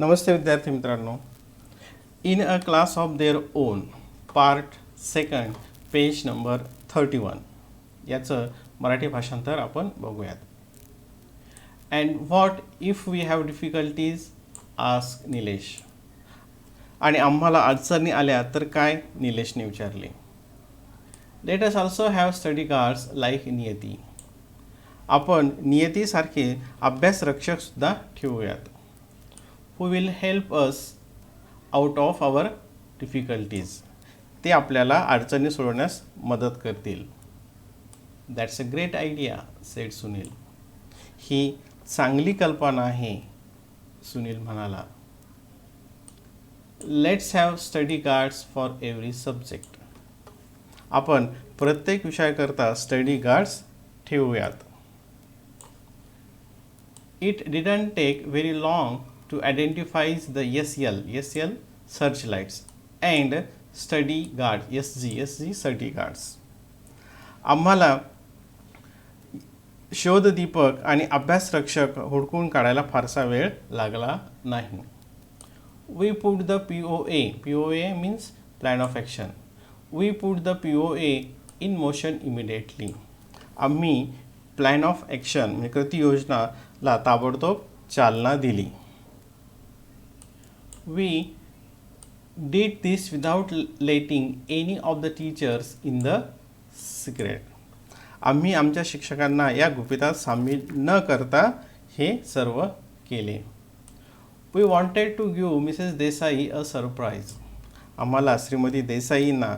नमस्ते विद्यार्थी मित्रांनो. In a class of their own part second page number 31 याचं मराठी भाषांतर आपण बघूयात. And what if we have difficulties ask Nilesh. आणि आम्हाला अडचणी आल्या तर काय, निलेशने विचारले. Let us also have study cards like Niyati. आपण नियतीसारखे अभ्यासरक्षकसुद्धा ठेवूयात. Who will help us out of our difficulties. ते आपल्याला अडचणी सोडवण्यास मदत करतील. That's a great idea said Sunil. ही चांगली कल्पना आहे, सुनील म्हणाला. Let's have study cards for every subject. आपण प्रत्येक विषयाकरता स्टडी कार्ड्स ठेवूयात. It didn't take very long to identify the SL searchlights and study guard SG study guards. आम्हाला शोधदीपक आणि अभ्यासरक्षक हुडकून काढायला फारसा वेळ लागला नाही. We put the POA means plan of action. We put the POA in motion immediately. आम्ही plan of action म्हणजे कृती योजनाला ताबडतोब चालना दिली. We did this without letting any of the teachers in the secret. आम्ही आमच्या शिक्षकांना या गुपितात सामील न करता हे सर्व केले. We wanted to give Mrs. Desai a surprise. आम्हाला श्रीमती देसाईंना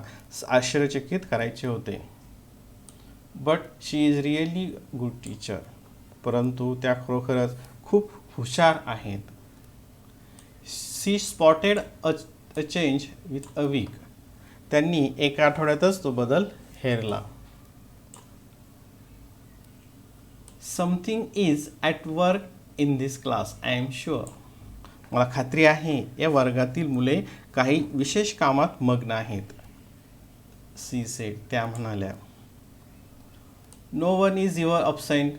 आश्चर्यचकित करायचे होते. But she is really good teacher. परंतु त्या खरोखरच खूप हुशार आहेत. She spotted a change with a week. त्यांनी एका आठवड्यातच तो बदल हेरला. Something is at work in this class, I am sure. मला खात्री आहे या वर्गातील मुले काही विशेष कामात मग्न आहेत. She said. त्या म्हणाल्या. No one is ever absent.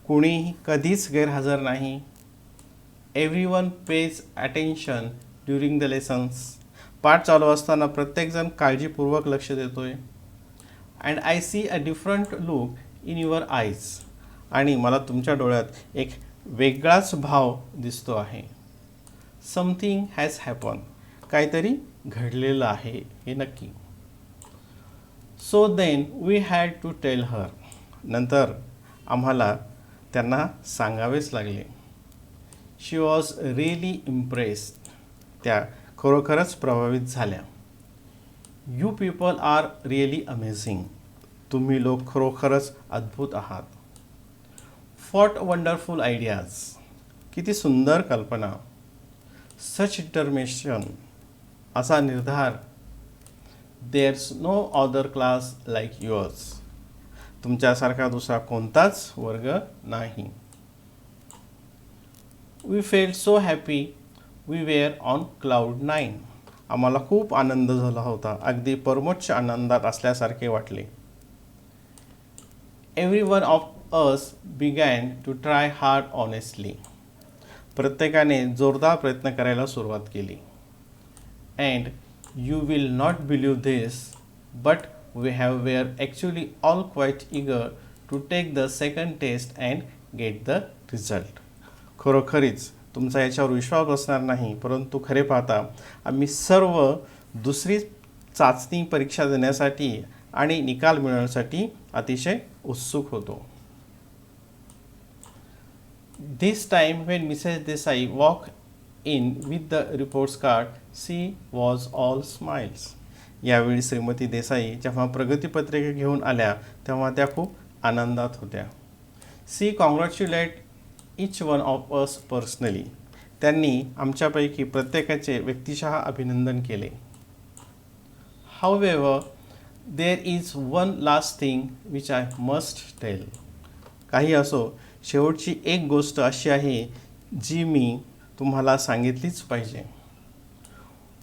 कोणीही कधीच गैरहजर नाही. Everyone pays attention during the lessons. पाठ चालू असताना प्रत्येकजण काळजीपूर्वक लक्ष देतोय. And I see a different look in your eyes. आणि मला तुमच्या डोळ्यात एक वेगळाच भाव दिसतो आहे. Something has happened. काहीतरी घडलेलं आहे हे नक्की. So then we had to tell her. नंतर आम्हाला त्यांना सांगावेच लागले. She was really impressed. त्या खरोखरच प्रभावित झाल्या. You people are really amazing. तुम्ही लोक खरोखरच अद्भुत आहात. What wonderful ideas. किती सुंदर कल्पना. Such determination. असा निर्धार. There's no other class like yours. तुमच्यासारखा दुसरा कोणताच वर्ग नाही. We felt so happy. We were on cloud 9. आम्हाला खूप आनंद झाला होता. अगदी परमोच्च आनंदात असल्यासारखे वाटले. Every one of us began to try hard honestly. प्रत्येकाने जोरदार प्रयत्न करायला सुरुवात केली. And you will not believe this, but were actually all quite eager to take the second test and get the result. खरोखरीच तुमचा याच्यावर विश्वास बसणार नाही, परंतु खरे पाहता आम्ही सर्व दुसरी चाचणी परीक्षा देण्यासाठी आणि निकाल मिळवण्यासाठी अतिशय उत्सुक होतो. This time when Mrs. Desai walked in with the reports card, she was all smiles. यावेळी श्रीमती देसाई जेव्हा प्रगतीपत्रिका घेऊन आल्या तेव्हा त्या खूप आनंदात होत्या. She congratulated each one of us personally. त्यांनी आमच्यापैकी प्रत्येकाचे व्यक्तिशः अभिनंदन केले. However, there is one last thing which I must tell. काही असो, शेवटची एक गोष्ट अशी आहे जी मी तुम्हाला सांगितलीच पाहिजे.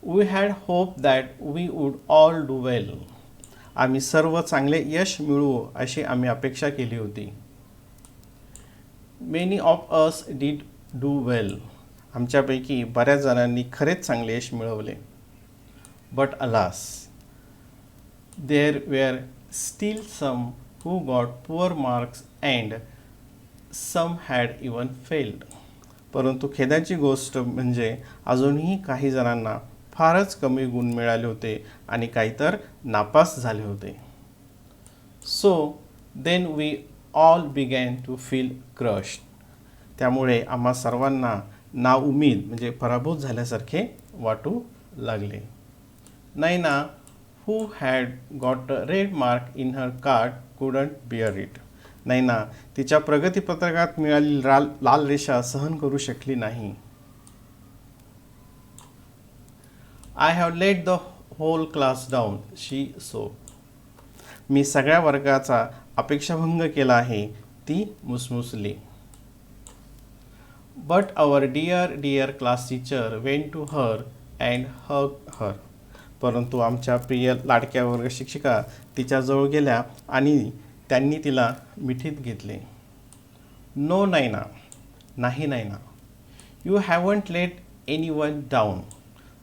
We had hoped that we would all do well. आम्ही सर्व चांगले यश मिळवू अशी आम्ही अपेक्षा केली होती. Many of us did do well. आमच्यापैकी बऱ्याच जणांनी खरेच चांगले यश मिळवले. But alas, there were still some who got poor marks and some had even failed. परंतु खेदाची गोष्ट म्हणजे अजूनही काही जणांना फारच कमी गुण मिळाले होते आणि काही तर नापास झाले होते. So then we all began to feel crushed. त्यामुळे आम्हा सर्वांना नाउमीद म्हणजे पराभूत झाल्यासारखे वाटू लागले. Naina, who had got a red mark in her card, couldn't bear it. Naina तिच्या प्रगतीपत्रकात मिळालेली लाल रेषा सहन करू शकली नाही. I have let the whole class down, she sobbed. मी सगळ्या वर्गाचा अपेक्षाभंग केला आहे, ती मुसमुसली. But our dear class teacher went to her and हग हर. परंतु आमच्या प्रिय लाडक्या वर्ग शिक्षिका तिच्याजवळ गेल्या आणि त्यांनी तिला मिठीत घेतले. नो नैना, नाही Naina. You haven't let anyone down.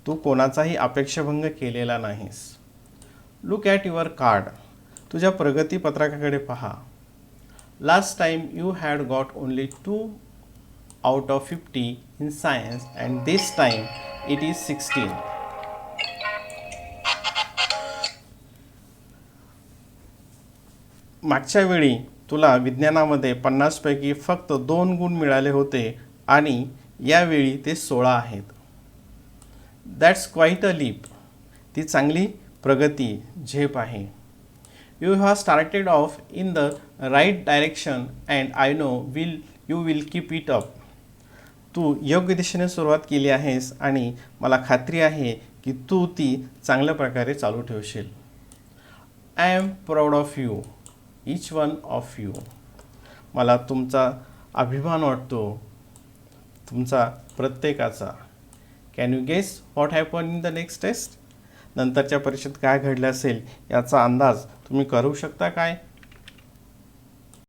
तू कोणाचाही अपेक्षाभंग केलेला नाहीस. Look at your card. तुझ्या प्रगतीपत्रकाकडे पहा. Last time you had got only 2 out of 50 in science and this time it is 16. मागच्या वेळी तुला विज्ञानामध्ये 50 पैकी फक्त 2 गुण मिळाले होते आणि यावेळी ते 16 आहेत. That's quite a leap. ती चांगली प्रगती झेप आहे. You have started off in the right direction and I know you will keep it up. तू योग्य दिशेने सुरुवात केली आहेस आणि मला खात्री आहे की तू ती चांगल्या प्रकारे चालू ठेवशील. I am proud of you, each one of you. मला तुमचा अभिमान वाटतो, तुमचा प्रत्येकाचा. Can you guess what happen in the next test. नंतरच्या परीक्षेत काय घडले असेल याचा अंदाज तुम्ही करू शकता काय.